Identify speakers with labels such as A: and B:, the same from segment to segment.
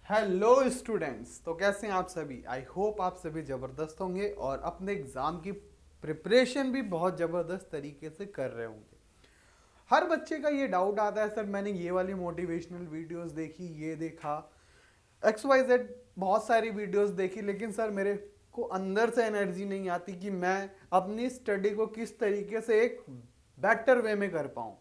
A: Hello students, तो कैसे हैं आप सभी। आई होप आप सभी ज़बरदस्त होंगे और अपने एग्ज़ाम की प्रिपरेशन भी बहुत ज़बरदस्त तरीके से कर रहे होंगे। हर बच्चे का ये डाउट आता है, सर मैंने ये वाली मोटिवेशनल वीडियोस देखी, ये देखा, एक्स वाई जेड बहुत सारी वीडियोस देखी, लेकिन सर मेरे को अंदर से एनर्जी नहीं आती कि मैं अपनी स्टडी को किस तरीके से एक बेटर वे में कर पाऊँ।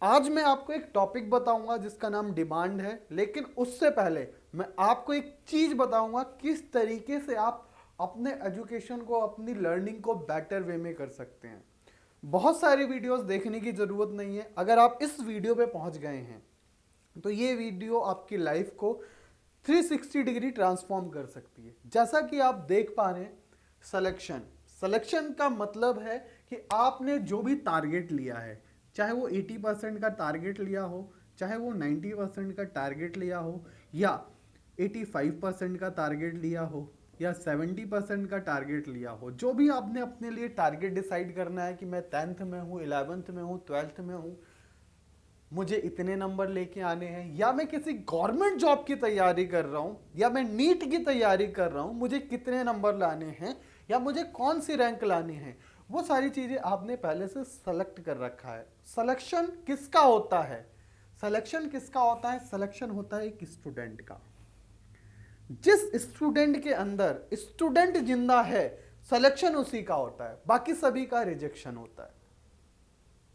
A: आज मैं आपको एक टॉपिक बताऊंगा जिसका नाम डिमांड है, लेकिन उससे पहले मैं आपको एक चीज बताऊंगा किस तरीके से आप अपने एजुकेशन को, अपनी लर्निंग को बेटर वे में कर सकते हैं। बहुत सारी वीडियोस देखने की जरूरत नहीं है। अगर आप इस वीडियो पे पहुंच गए हैं तो ये वीडियो आपकी लाइफ को 360 डिग्री ट्रांसफॉर्म कर सकती है। जैसा कि आप देख पा रहे हैं, सिलेक्शन सिलेक्शन का मतलब है कि आपने जो भी टारगेट लिया है, चाहे वो 80% का टारगेट लिया हो, चाहे वो 90% का टारगेट लिया हो, या 85% का टारगेट लिया हो, या 70% का टारगेट लिया हो, जो भी आपने अपने लिए टारगेट डिसाइड करना है कि मैं 10th में हूँ, 11th में हूँ, 12th में हूँ, मुझे इतने नंबर लेके आने हैं, या मैं किसी गवर्नमेंट जॉब की तैयारी कर रहा हूं, या मैं नीट की तैयारी कर रहा हूं, मुझे कितने नंबर लाने हैं, या मुझे कौन सी रैंक लानी है, वो सारी चीजें आपने पहले से सेलेक्ट कर रखा है। सिलेक्शन किसका होता है? सिलेक्शन किसका होता है? सिलेक्शन होता है एक स्टूडेंट का। जिस स्टूडेंट के अंदर स्टूडेंट जिंदा है, सिलेक्शन उसी का होता है, बाकी सभी का रिजेक्शन होता है।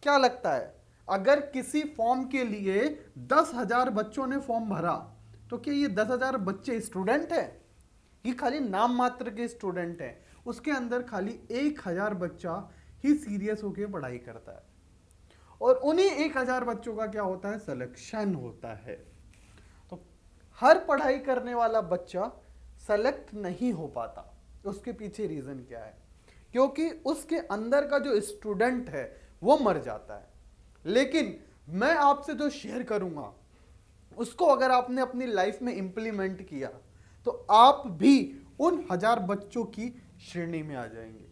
A: क्या लगता है, अगर किसी फॉर्म के लिए 10,000 बच्चों ने फॉर्म भरा, तो क्या ये 10,000 बच्चे स्टूडेंट हैं? ये खाली नाम मात्र के स्टूडेंट हैं। उसके अंदर खाली 1,000 बच्चा ही सीरियस होकर पढ़ाई करता है, और उन्हीं 1,000 बच्चों का क्या होता है? सिलेक्शन होता है। तो हर पढ़ाई करने वाला बच्चा सेलेक्ट नहीं हो पाता। उसके पीछे रीजन क्या है? क्योंकि उसके अंदर का जो स्टूडेंट है वो मर जाता है। लेकिन मैं आपसे जो शेयर करूंगा उसको अगर आपने अपनी लाइफ में इंप्लीमेंट किया तो आप भी उन 1,000 बच्चों की श्रेणी में आ जाएंगे।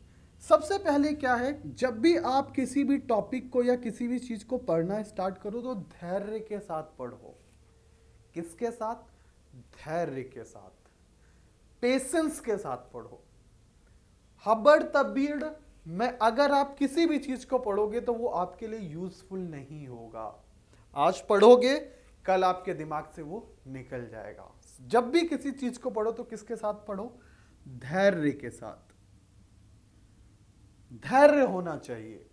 A: सबसे पहले क्या है, जब भी आप किसी भी टॉपिक को या किसी भी चीज को पढ़ना स्टार्ट करो तो धैर्य के साथ पढ़ो। किसके साथ? धैर्य के साथ, पेशेंस के साथ पढ़ो। हबड़ तबीड़ में अगर आप किसी भी चीज को पढ़ोगे तो वो आपके लिए यूजफुल नहीं होगा। आज पढ़ोगे, कल आपके दिमाग से वो निकल जाएगा। जब भी किसी चीज को पढ़ो तो किसके साथ पढ़ो? धैर्य के साथ। धैर्य होना चाहिए।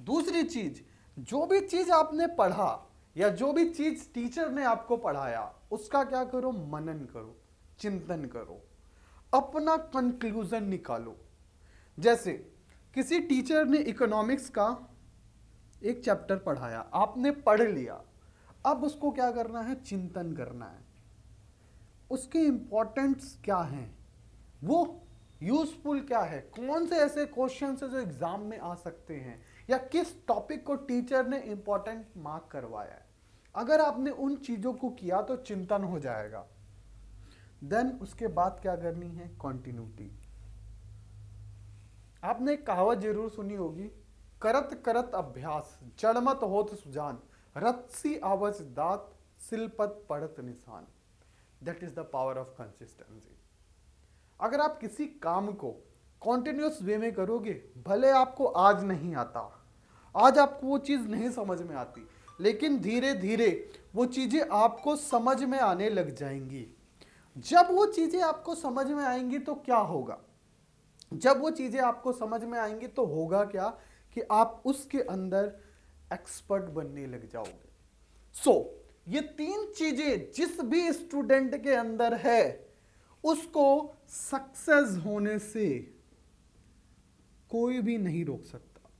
A: दूसरी चीज, जो भी चीज आपने पढ़ा या जो भी चीज टीचर ने आपको पढ़ाया, उसका क्या करो? मनन करो, चिंतन करो, अपना कंक्लूजन निकालो। जैसे किसी टीचर ने इकोनॉमिक्स का एक चैप्टर पढ़ाया, आपने पढ़ लिया, अब उसको क्या करना है? चिंतन करना है। उसके इंपॉर्टेंट्स क्या हैं, वो यूजफुल क्या है, कौन से ऐसे क्वेश्चन है जो एग्जाम में आ सकते हैं, या किस टॉपिक को टीचर ने इंपॉर्टेंट मार्क करवाया है। अगर आपने उन चीजों को किया तो चिंतन हो जाएगा। देन उसके बाद क्या करनी है? कंटिन्यूटी। आपने एक कहावत जरूर सुनी होगी, करत करत अभ्यास जड़मत होत सुजान, रत्सी आवच दात सिलपत पढ़त निशान। That is the power of consistency. अगर आप किसी काम को कॉन्टिन्यूस वे में करोगे, भले आपको आज नहीं आता, आज आपको वो चीज नहीं समझ में आती, लेकिन धीरे धीरे वो चीजें आपको समझ में आने लग जाएंगी। जब वो चीजें आपको समझ में आएंगी तो क्या होगा? जब वो चीजें आपको समझ में आएंगी तो होगा क्या कि आप उसके अंदर एक्सपर्ट बनने लग जाओगे। ये तीन चीजें जिस भी स्टूडेंट के अंदर है, उसको सक्सेस होने से कोई भी नहीं रोक सकता।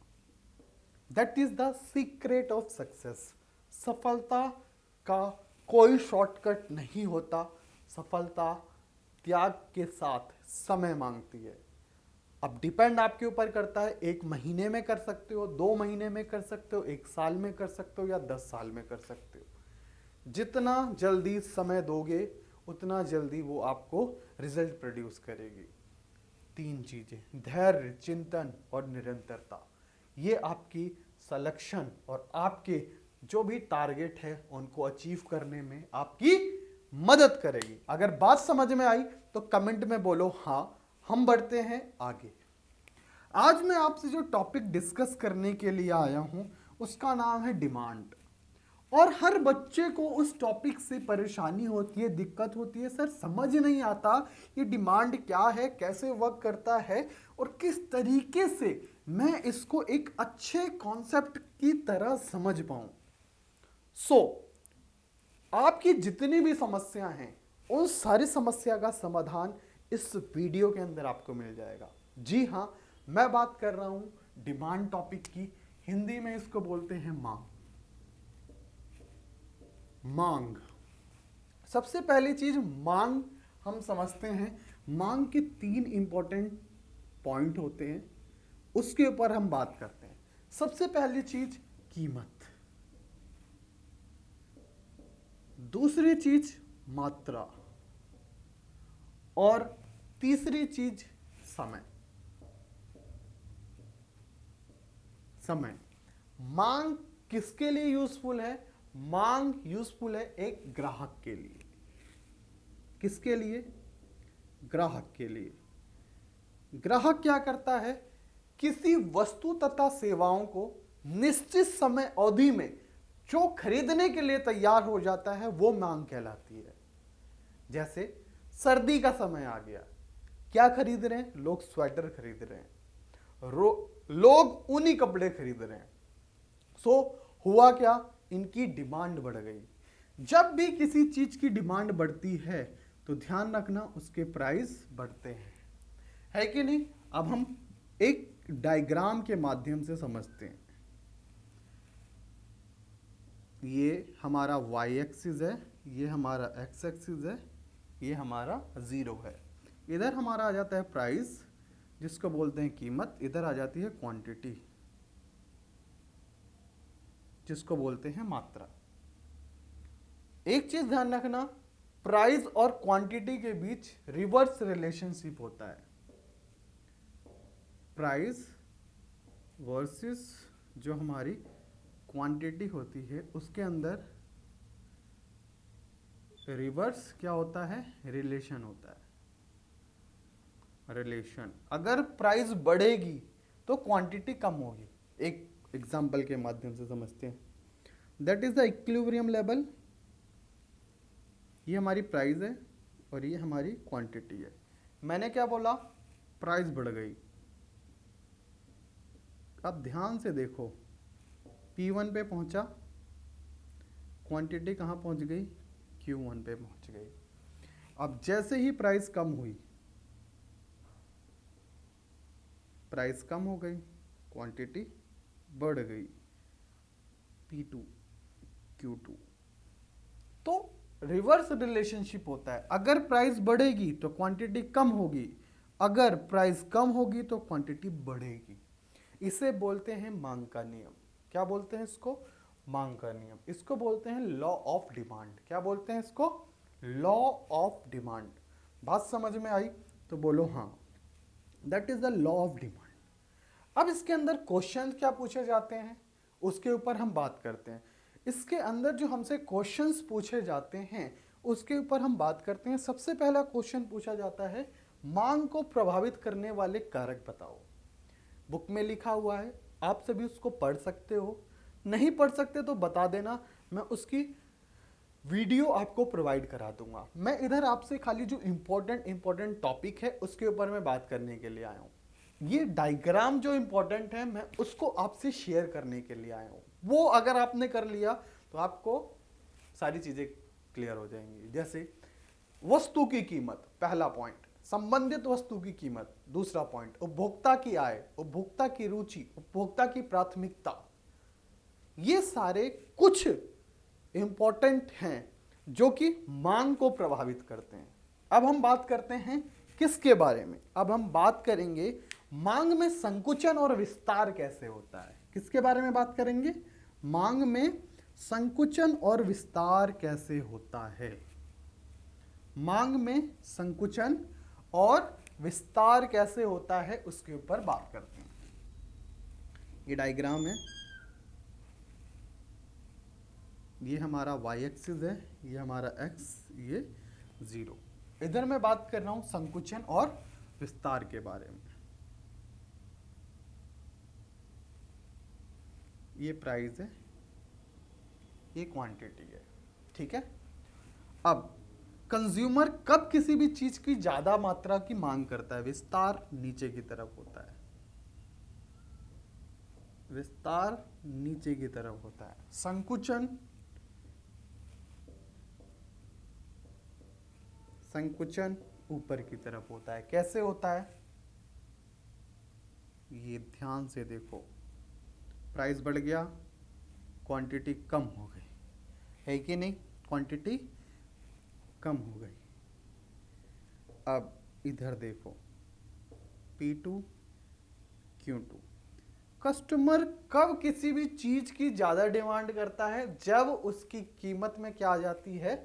A: That is the secret of success. सफलता का कोई शॉर्टकट नहीं होता। सफलता त्याग के साथ समय मांगती है। अब डिपेंड आपके ऊपर करता है, 1 महीने में कर सकते हो, 2 महीने में कर सकते हो, 1 साल में कर सकते हो, या 10 साल में कर सकते हो। जितना जल्दी समय दोगे उतना जल्दी वो आपको रिजल्ट प्रोड्यूस करेगी। 3 चीजें, धैर्य, चिंतन और निरंतरता, ये आपकी सिलेक्शन और आपके जो भी टारगेट है उनको अचीव करने में आपकी मदद करेगी। अगर बात समझ में आई तो कमेंट में बोलो हाँ। हम बढ़ते हैं आगे। आज मैं आपसे जो टॉपिक डिस्कस करने के लिए आया हूं उसका नाम है डिमांड। और हर बच्चे को उस टॉपिक से परेशानी होती है, दिक्कत होती है, सर समझ नहीं आता ये डिमांड क्या है, कैसे वर्क करता है और किस तरीके से मैं इसको एक अच्छे कॉन्सेप्ट की तरह समझ पाऊं। आपकी जितनी भी समस्या हैं उन सारी समस्या का समाधान इस वीडियो के अंदर आपको मिल जाएगा। जी हाँ, मैं बात कर रहा हूं डिमांड टॉपिक की। हिंदी में इसको बोलते हैं मांग। मांग, सबसे पहली चीज मांग हम समझते हैं। मांग के 3 इंपॉर्टेंट पॉइंट होते हैं, उसके ऊपर हम बात करते हैं। सबसे पहली चीज कीमत, दूसरी चीज मात्रा और तीसरी चीज समय। समय, मांग किसके लिए यूजफुल है? मांग यूजफुल है एक ग्राहक के लिए। किसके लिए? ग्राहक के लिए। ग्राहक क्या करता है? किसी वस्तु तथा सेवाओं को निश्चित समय अवधि में जो खरीदने के लिए तैयार हो जाता है वो मांग कहलाती है। जैसे सर्दी का समय आ गया, क्या खरीद रहे हैं लोग? स्वेटर खरीद रहे हैं, लोग ऊनी कपड़े खरीद रहे हैं। हुआ क्या? इनकी डिमांड बढ़ गई। जब भी किसी चीज की डिमांड बढ़ती है तो ध्यान रखना उसके प्राइस बढ़ते हैं, है कि नहीं? अब हम एक डायग्राम के माध्यम से समझते हैं। ये हमारा y एक्सिस है, ये हमारा x एक्सिस है, ये हमारा 0 है। इधर हमारा आ जाता है प्राइस जिसको बोलते हैं कीमत, इधर आ जाती है क्वांटिटी जिसको बोलते हैं मात्रा। एक चीज ध्यान रखना, प्राइस और क्वांटिटी के बीच रिवर्स रिलेशनशिप होता है। प्राइस वर्सेस जो हमारी क्वांटिटी होती है उसके अंदर रिवर्स क्या होता है? रिलेशन होता है। रिलेशन, अगर प्राइस बढ़ेगी तो क्वांटिटी कम होगी। एक एग्जाम्पल के माध्यम से समझते हैं। That is the equilibrium level. ये हमारी प्राइस है और ये हमारी क्वांटिटी है। मैंने क्या बोला? प्राइस बढ़ गई। अब ध्यान से देखो, P1 पे पहुंचा, क्वांटिटी कहां पहुंच गई? Q1 पे पहुंच गई। अब जैसे ही प्राइस कम हुई, प्राइस कम हो गई, क्वांटिटी बढ़ गई, P2 Q2। तो रिवर्स रिलेशनशिप होता है। अगर प्राइस बढ़ेगी तो क्वांटिटी कम होगी, अगर प्राइस कम होगी तो क्वांटिटी बढ़ेगी। इसे बोलते हैं मांग का नियम। क्या बोलते हैं इसको? मांग का नियम। इसको बोलते हैं लॉ ऑफ डिमांड। क्या बोलते हैं इसको? Law of demand. बात समझ में आई तो बोलो हाँ। That is the law of demand. अब इसके अंदर क्वेश्चन क्या पूछे जाते हैं उसके ऊपर हम बात करते हैं। इसके अंदर जो हमसे क्वेश्चंस पूछे जाते हैं उसके ऊपर हम बात करते हैं। सबसे पहला क्वेश्चन पूछा जाता है, मांग को प्रभावित करने वाले कारक बताओ। बुक में लिखा हुआ है, आप सभी उसको पढ़ सकते हो। नहीं पढ़ सकते तो बता देना, मैं उसकी वीडियो आपको प्रोवाइड करा दूंगा। मैं इधर आपसे खाली जो इंपॉर्टेंट टॉपिक है उसके ऊपर मैं बात करने के लिए आया हूँ। ये डायग्राम जो इंपॉर्टेंट है मैं उसको आपसे शेयर करने के लिए आया हूँ। वो अगर आपने कर लिया तो आपको सारी चीजें क्लियर हो जाएंगी। जैसे वस्तु की कीमत, पहला पॉइंट, संबंधित वस्तु की कीमत। दूसरा पॉइंट, उपभोक्ता की आय, उपभोक्ता की रुचि, उपभोक्ता की प्राथमिकता। ये सारे कुछ इंपॉर्टेंट हैं जो कि मांग को प्रभावित करते हैं। अब हम बात करते हैं किसके बारे में? अब हम बात करेंगे मांग में संकुचन और विस्तार कैसे होता है। किसके बारे में बात करेंगे? मांग में संकुचन और विस्तार कैसे होता है। मांग में संकुचन और विस्तार कैसे होता है उसके ऊपर बात करते हैं। ये डायग्राम है। ये हमारा वाई एक्सिस है, ये हमारा एक्स, ये 0। इधर मैं बात कर रहा हूं संकुचन और विस्तार के बारे में। ये प्राइस है, ये क्वांटिटी है, ठीक है। अब कंज्यूमर कब किसी भी चीज की ज्यादा मात्रा की मांग करता है? विस्तार नीचे की तरफ होता है, विस्तार नीचे की तरफ होता है, संकुचन संकुचन ऊपर की तरफ होता है। कैसे होता है? ये ध्यान से देखो, प्राइस बढ़ गया, क्वांटिटी कम हो गई, है कि नहीं? क्वांटिटी कम हो गई। अब इधर देखो, P2 Q2। कस्टमर कब किसी भी चीज की ज्यादा डिमांड करता है? जब उसकी कीमत में क्या आ जाती है?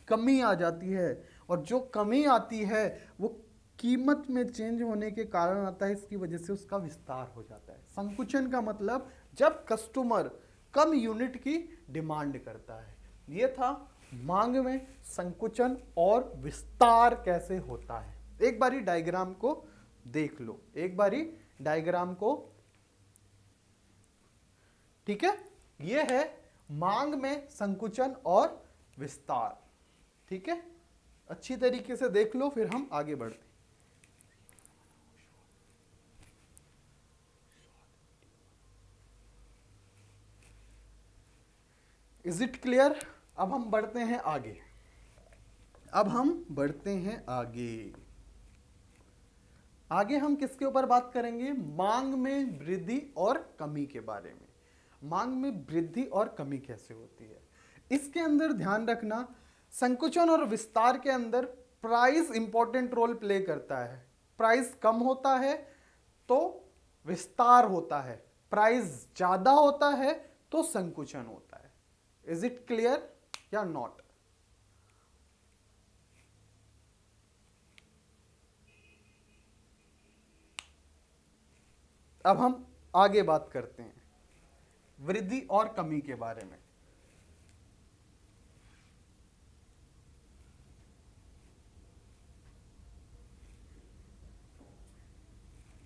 A: कमी आ जाती है। और जो कमी आती है वो कीमत में चेंज होने के कारण आता है, इसकी वजह से उसका विस्तार हो जाता है। संकुचन का मतलब जब कस्टमर कम यूनिट की डिमांड करता है। ये था मांग में संकुचन और विस्तार कैसे होता है। एक बारी डायग्राम को देख लो, एक बारी डायग्राम को, ठीक है। ये है मांग में संकुचन और विस्तार, ठीक है। अच्छी तरीके से देख लो, फिर हम आगे बढ़ते हैं। Is it clear? अब हम बढ़ते हैं आगे, अब हम बढ़ते हैं आगे। आगे हम किसके ऊपर बात करेंगे? मांग में वृद्धि और कमी के बारे में। मांग में वृद्धि और कमी कैसे होती है, इसके अंदर ध्यान रखना, संकुचन और विस्तार के अंदर प्राइस इंपॉर्टेंट रोल प्ले करता है। प्राइस कम होता है तो विस्तार होता है, प्राइस ज्यादा होता है तो संकुचन होता है। इज इट क्लियर या नॉट? अब हम आगे बात करते हैं वृद्धि और कमी के बारे में।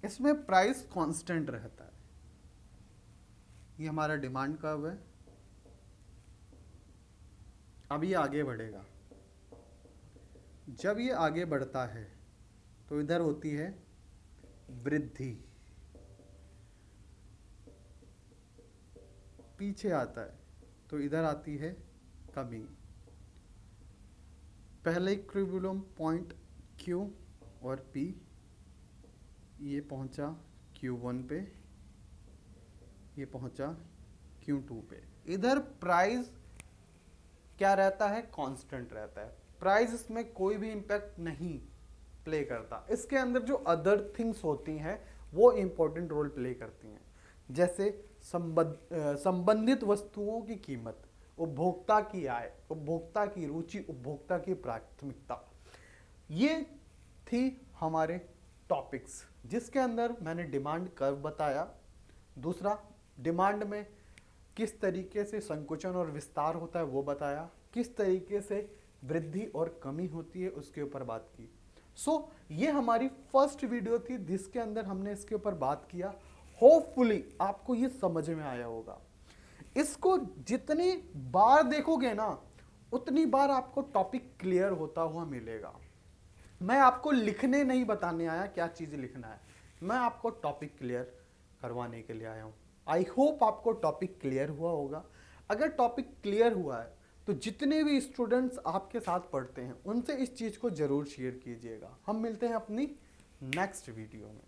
A: इसमें प्राइस कांस्टेंट रहता है। ये हमारा डिमांड कर्व है, अब ये आगे बढ़ेगा। जब ये आगे बढ़ता है तो इधर होती है वृद्धि, पीछे आता है तो इधर आती है कमी। पहले इक्विलिब्रियम पॉइंट Q और P, ये पहुंचा Q1 पे, ये पहुंचा Q2 पे। इधर प्राइस क्या रहता है? कांस्टेंट रहता है। प्राइस इसमें कोई भी इंपैक्ट नहीं प्ले करता। इसके अंदर जो अदर थिंग्स होती हैं वो इंपॉर्टेंट रोल प्ले करती हैं, जैसे संबंधित वस्तुओं की कीमत, उपभोक्ता की आय, उपभोक्ता की रुचि, उपभोक्ता की प्राथमिकता। ये थी हमारे टॉपिक्स, जिसके अंदर मैंने डिमांड कर्व बताया, दूसरा डिमांड में किस तरीके से संकुचन और विस्तार होता है वो बताया, किस तरीके से वृद्धि और कमी होती है उसके ऊपर बात की। ये हमारी फर्स्ट वीडियो थी जिसके अंदर हमने इसके ऊपर बात किया। होपफुली आपको ये समझ में आया होगा। इसको जितनी बार देखोगे ना उतनी बार आपको टॉपिक क्लियर होता हुआ मिलेगा। मैं आपको लिखने नहीं बताने आया क्या चीज लिखना है, मैं आपको टॉपिक क्लियर करवाने के लिए आया हूं। आई होप आपको टॉपिक क्लियर हुआ होगा। अगर टॉपिक क्लियर हुआ है तो जितने भी स्टूडेंट्स आपके साथ पढ़ते हैं उनसे इस चीज को जरूर शेयर कीजिएगा। हम मिलते हैं अपनी नेक्स्ट वीडियो में।